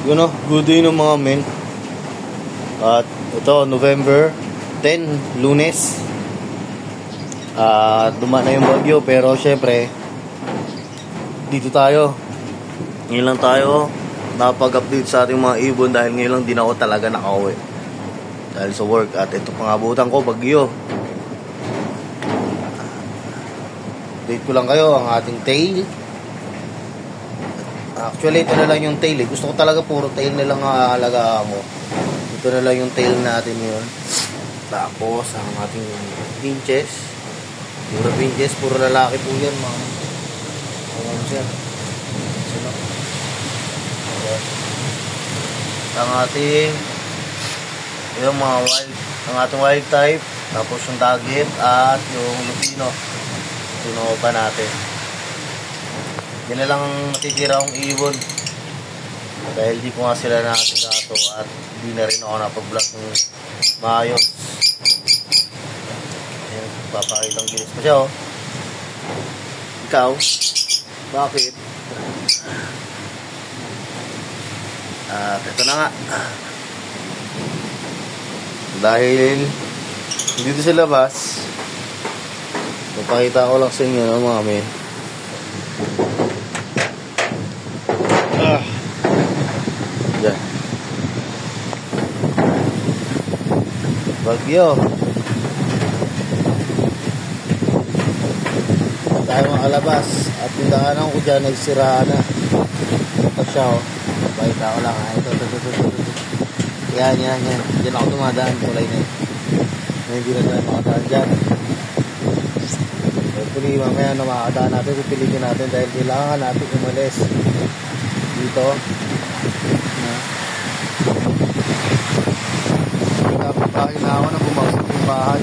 Good day ng mga men. At ito, November 10, Lunes. Dumaan na yung bagyo, pero syempre dito tayo. Ngayon lang tayo napag-update sa ating mga ibon dahil ngayon lang din ako talaga nakauwi dahil sa work. At ito pangabutan ko, bagyo. Update ko lang kayo ang ating tail. Actually, ito na lang yung tail. Gusto ko talaga puro tail na lang aalagaan ko. Ito na lang yung tail natin yun. Tapos, ang ating pinches. Puro pinches, puro lalaki po yan, mga. Ayan siya. Ang ating yung mga wild, ang ating wild type. Tapos yung dagit at yung lupino. Tuno pa natin. Yan na lang natitira akong ibon dahil di ko nga sila nakasigato at di na rin ako napag-vlog ng maayos. Ayan, papakitang gilis pa siya, oh. Ikaw, bakit? At ito na nga, dahil dito sa labas, papakita ko lang sa inyo, no, mga men. Yan. Bagyo. Tayo makalabas. At yung daanan ko dyan, nagsira na. Ito siya, oh. Pakita ko lang, ha. Ito. Yan. Diyan ako tumadaan. Kulay na yun. Hindi na tayo makadaan dyan. Hopefully, mamaya na makakadaan natin. Pipilitin natin dahil kailangan natin umalis dito. Kapag ako na pumasok yung bahay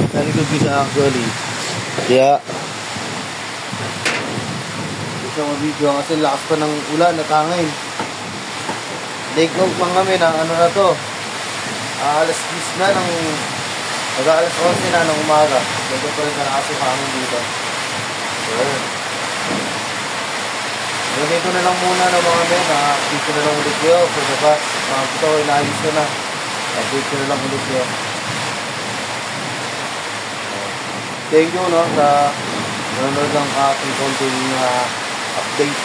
sa likod ko siya actually, kaya hindi siya mabidyo kasi lakas pa ng ulan at hangin. Take off lang kami ng ano na to, alas 10 na ng alas 11 na ng umaga. Ganda pa rin na nakasok hangin dito. Ganito na lang muna ng mga men. Dito na lang ulit yun. So diba, ito inaayos ko na. Update ko na lang ulit yun. Thank you, no, sa nanonood ng ating konting update.